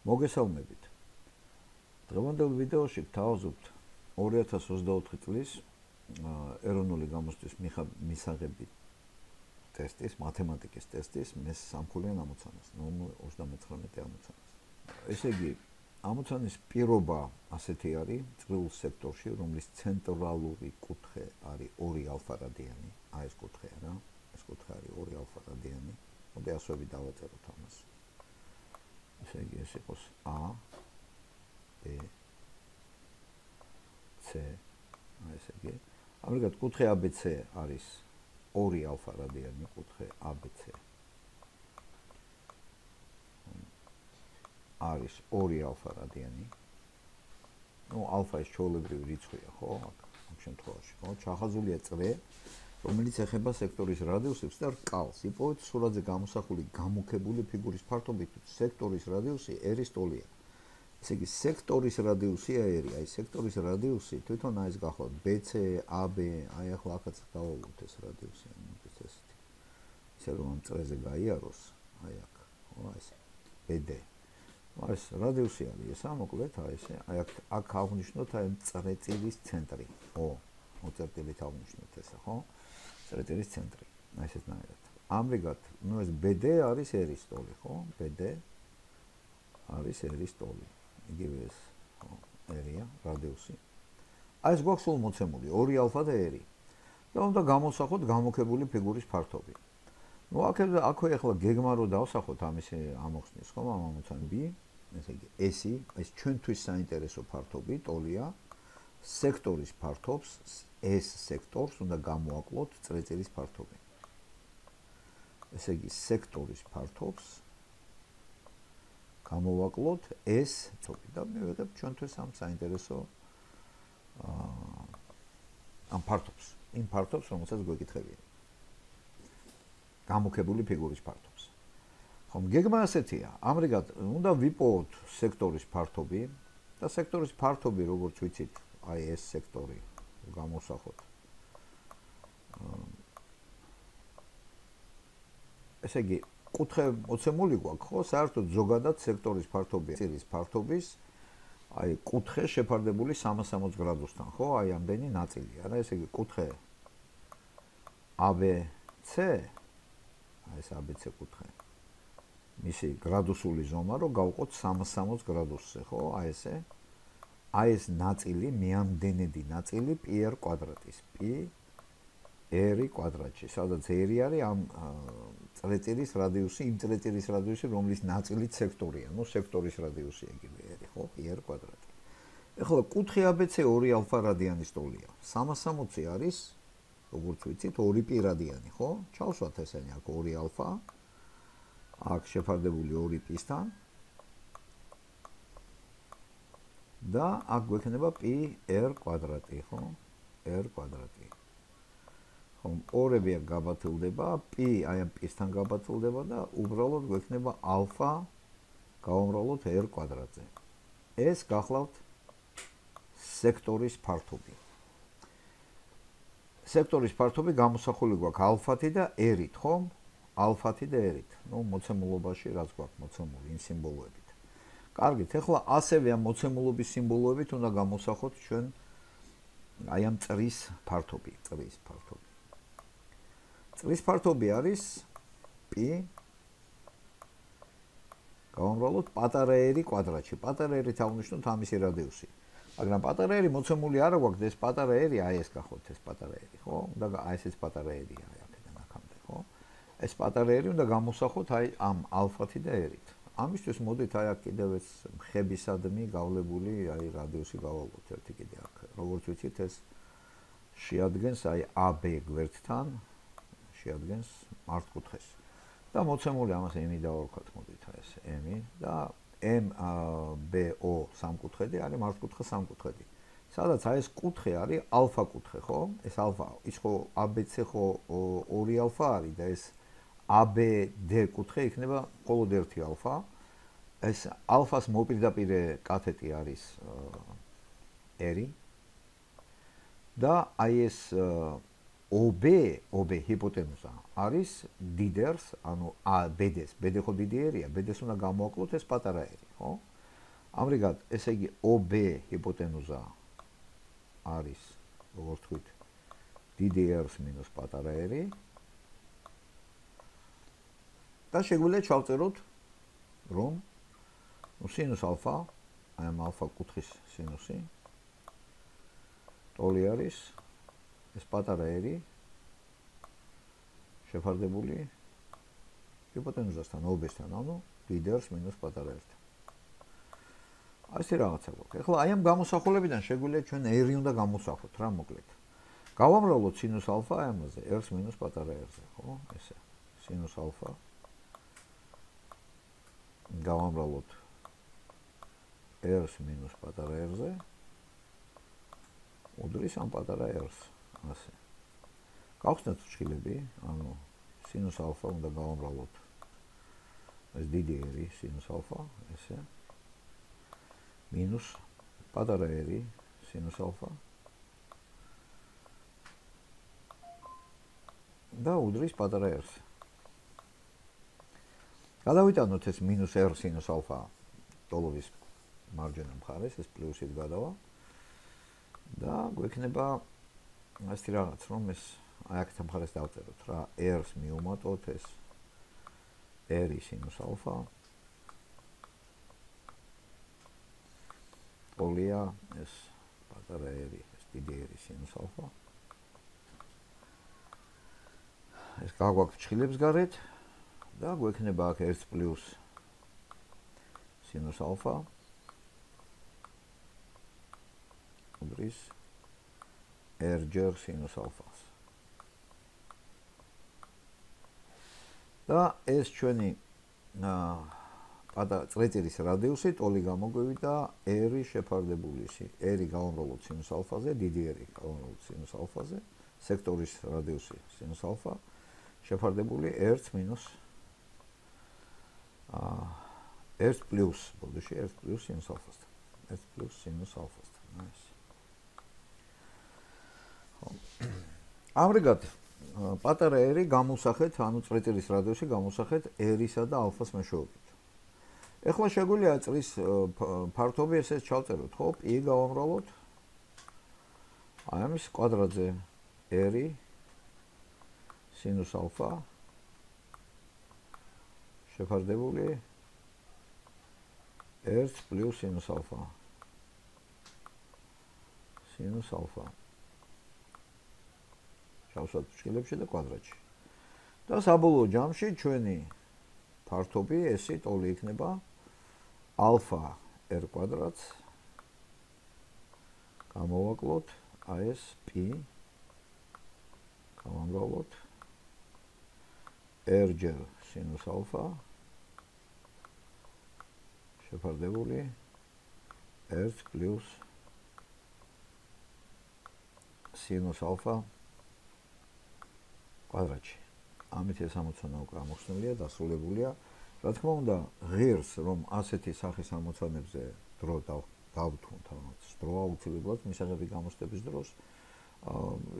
მოგესალმებით. დღევანდელ ვიდეოში გთავაზობთ 2024 წლის ეროვნული გამოცდის მისაღები ტესტის, მათემატიკის ტესტის მესამხულიან ამოცანას, 0-39 ამოცანას. ესე იგი, ამოცანის პირობა ასეთი არის, წრიულ სექტორში, რომლის ცენტრალური კუთხე არის 2 ალფა რადიანი, ეს კუთხეა რა, ეს კუთხე არის 2 αλφα რადიანი. მოდი ასოები დავაწეროთ ამას. ესე იგი, ეს იყოს A, B, C, ესე იგი. ამრიგად, კუთხე ABC არის 2 ალფა რადიანი, კუთხე ABC. არის 2 ალფა რადიანი. ალფა ის ჩვეულებრივი რიცხვია, ხო? ამ შემთხვევაში, ხო? ჩახაზულია წრე, რომელიც ეხება სექტორის რადიუსებს და რკალს. იპოვეთ სურათზე გამოსახული გამუქებული ფიგურის ფართობით სექტორის რადიუსი R-ის ტოლია. ესე იგი, სექტორის რადიუსია R. აი, სექტორის რადიუსი თვითონ აი ეს გახლავთ BC, AB, აი ახლა აქაც დავავოთ ეს რადიუსი, ამიტომ ესეთი. ისე რომ ამ წრეზე გაიაროს, აი აქ, ხო, ეს BD. ეს რადიუსი არის ესა, მოკლედ, აი ესე. აი აქ აღნიშნოთ აი წრეწირის ცენტრი. მოწერტილით აღნიშნოთ ესა, ხო? წრეწირის ცენტრი. აი ესეთნაირად. ამრიგად, ეს BD არის R-ის ტოლი, ხო? BD არის R-ის ტოლი. იგივე ეს, ხო, R-ია, რადიუსი. აი ეს გვაქვს სულ მოცემული 2 ალფა და R. და უნდა გამოსახოთ გამუქებული ფიგურის ფართობი. აქვე ახლა გეგმა რო დავსახოთ ამისი ამოხსნის, ხო, ამოცანი B, ესე იგი, S-ი, ეს ჩვენთვის საინტერესო ფართობი, ტოლია. სექტორის ფართობს, S სექტორს უნდა გამოაკლოთ წრეწირის ფართობი. ესე იგი, სექტორის ფართობს გამოვაკლოთ S ტოლი და მივიღებ ჩვენთვის ამ საინტერესო ამ ფართობს, იმ ფართობს, რომელსაც გვეკითხებიან. გამუქებული ფიგურის ფართობს. ხომ, გეგმა ასეთია. ამრიგად, უნდა ვიპოვოთ სექტორის ფართობი და სექტორის ფართობი, როგორც ვიცით, აი ეს სექტორი გამოსახოთ. ესე იგი, კუთხე მოცემული გვაქვს, ხო? საერთოდ ზოგადად სექტორის ფართობი წირის ფართობის, აი კუთხე შეფარდებული 360 გრადუსთან, ხო? აი ამდენი ნაწილია, რა, ესე იგი, კუთხე ABC, აი ეს ABC კუთხე. მისი გრადუსული ზომა რო გავყოთ 360 გრადუსზე, ხო? აი ესე. აი ეს ნაწილი, მეამდენედი ნაწილი πr კვადრატის, πr კვადრატში, სადაც r არის ამ წრეწირის რადიუსი, იმ წრეწირის რადიუსი, რომლის ნაწილიც სექტორია, სექტორის რადიუსი იგივე r, ხო, πr კვადრატი. ეხლა კუთხე ABC 2 ალფა რადიანის ტოლია. 360 არის, როგორც ვიცით, 2 π რადიანი, ხო? ჩავსვათ ესენი აქ 2 ალფა. აქ შეფარდებული 2 π-სთან. და აქ გვექნება πr კვადრატი, ხო? r კვადრატი. ხო, ორები აქ გაბათილდება, π აი ამ π-სთან გაბათილდება და უბრალოდ გვექნება ალფა გავამრავლოთ r კვადრატზე. ეს გახლავთ სექტორის ფართობი. სექტორის ფართობი გამოსახული გვაქვს ალფათი და r-ით, ხო? ალფათი და r-ით. მოცემულობაში რაც გვაქვს მოცემული იმ სიმბოლოებით. კარგით, ეხლა ასევე ამ მოცემულობის სიმბოლოებით უნდა გამოსახოთ ჩვენ აი ამ წრის ფართობი, წრის ფართობი არის π გავამრავლოთ პატარა r კვადრატში. პატარა r-ით აღნიშნოთ ამისი რადიუსი. მაგრამ პატარა r მოცემული არ გვაქვს, ეს პატარა r, აი ეს გახოთ ეს პატარა r, ხო? უნდა აი ესეც პატარა r-ია აი აქედან აქამდე, ხო? ეს პატარა r უნდა გამოსახოთ აი ამ ალფათი და r-ით. ამისთვის მოდით აი აქ კიდევ ეს ხებისადმი გავლებული აი რადიუსი გავავლოთ ერთი კიდე აქ. როგორც ვიცით, ეს შეადგენს აი AB გვერდთან, შეადგენს მართკუთხედს. და მოცემული ამას m-ი დავარქვათ, მოდით აი ეს m-ი და MBO სამკუთხედი არის მართკუთხა სამკუთხედი. სადაც აი ეს კუთხე არის ალფა კუთხე, ხო? ეს ალფა, ის ხო ABC ხო 2 ალფა არის და ეს ABD კუთხე იქნება მხოლოდ 1 ალფა. ეს ალფას მოპირდაპირე კათეტი არის R. და აი ეს OB ჰიპოტენუზა არის დიდერს, ანუ BD-ს. BD ხო დიდი R-ია, BD-ს უნდა გამოაკლოთ ეს პატარა R, ხო? ამრიგად, ესე იგი OB ჰიპოტენუზა არის, როგორც თქვით, დიდი R-ს მინუს პატარა R-ი. და შეგვიძლია ჩავწეროთ, რომ სინუს ალფა, აი ამ ალფა კუთხის სინუსი, ტოლი არის ეს პატარა R-ი შეფარდებული ჰიპოტენუზასთან, OB-სთან, ანუ დიდი R-ს მინუს პატარა R-თან. ასე რაღაცა გვაქვს. ეხლა აი ამ გამოსახულებიდან შეგვიძლია ჩვენ R-ი უნდა გამოსახოთ რა მოკლედ. გავამრავლოთ სინუს ალფა აი ამაზე R-ს მინუს პატარა R-ზე, ხო? ესე. სინუს ალფა გავამრავლოთ R-ს მინუს პატარა R-ზე უდრის ამ პატარა R-ს, ასე. გავხსნათ ფრჩხილები, ანუ სინუს ალფა უნდა გავამრავლოთ ეს დიდი R-ი სინუს ალფა, ესე. მინუს პატარა R-ი სინუს ალფა და უდრის პატარა R-ს. გადავიტანოთ ეს მინუს R სინუს ალფა ტოლობის მარჯვენა მხარეს, ეს პლუსით გადავა და გვექნება ასეთი რაღაც, რომ ეს აი აქეთ მხარეს დავწეროთ რა, R-ს მივუმატოთ ეს R სინუს ალფა ტოლია ეს პატარა R, ეს დიდი R სინუს ალფა. ეს გაგვაქვს ფრჩხილებს გარეთ და გვექნება აქ 1 პლუს სინუს ალფა უდრის R ჯერ სინუს ალფას. და ეს ჩვენი წრეწირის რადიუსი ტოლი გამოგვივიდა R შეფარდებული R გავამრავლოთ სინუს ალფაზე, დიდი R გავამრავლოთ სინუს ალფაზე, სექტორის რადიუსი სინუს αλφა შეფარდებული 1 მინუს 1 პლუს ბოლოში 1 პლუს სინუს ალფასთან 1 პლუს სინუს ალფასთან ეს ამრიგად პატარა R გამოსახეთ ანუ წრეწირის რადიუსი გამოსახეთ R-ისა და ალფას მეშვეობით ეხლა შეგვიძლია წრის ფართობი ესე ჩავწეროთ ხო π გავამრავლოთ აი ამის კვადრატზე R სინუს ალფა შეფარდებული 1 პლუს სინუს ალფა სინუს ალფა ჩავსვათ ფრჩხილებში და კვადრატში და საბოლოო ჯამში ჩვენი ფართობი ესე ტოლი იქნება ალფა R კვადრატს გამოვაკლოთ აი ეს π გავამრავლოთ R ჯერ სინუს ალფა შეფარდებული 1 პლუს სინუს ალფა კვადრატში. ამით ეს ამოცანა უკვე ამოხსნილია, დასრულებულია. რა თქმა უნდა, ღირს რომ ასეთი სახის ამოცანებზე დრო დავთუნთ, ანუ დრო აუცილებლად მისაღები გამოსტების დროს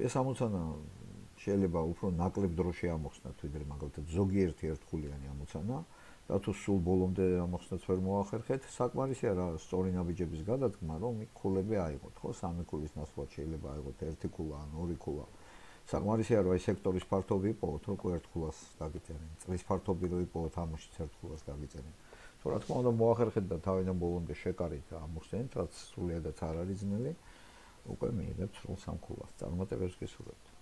ეს ამოცანა შეიძლება უფრო ნაკლებ დროში ამოხსნათ, ვიდრე მაგალითად ზოგიერთი ერთქულიანი ამოცანა, და თუ სულ ბოლომდე ამოხსნაც ვერ მოახერხეთ, საკმარისია რა სწორი ნაბიჯების გადადგმა, რომ იქ ქულები აიღოთ, ხო, 3 ქულის ნაცვლად შეიძლება აიღოთ 1 ქულა ან 2 ქულა. საკმარისია რომ აი სექტორის ფართობი იპოვოთ, რომ ერთ ქულას გაგიწერენ. წრის ფართობი რო იპოვოთ, ამაშიც ერთ ქულას გაგიწერენ. თუ რა თქმა უნდა მოახერხეთ და თავიდან ბოლომდე შეკარით ამოხსნით, რაც სრულიადაც არ არის ძნელი, უკვე მიიღებთ სრულ 3 ქულას. წარმატებებს გისურვებთ.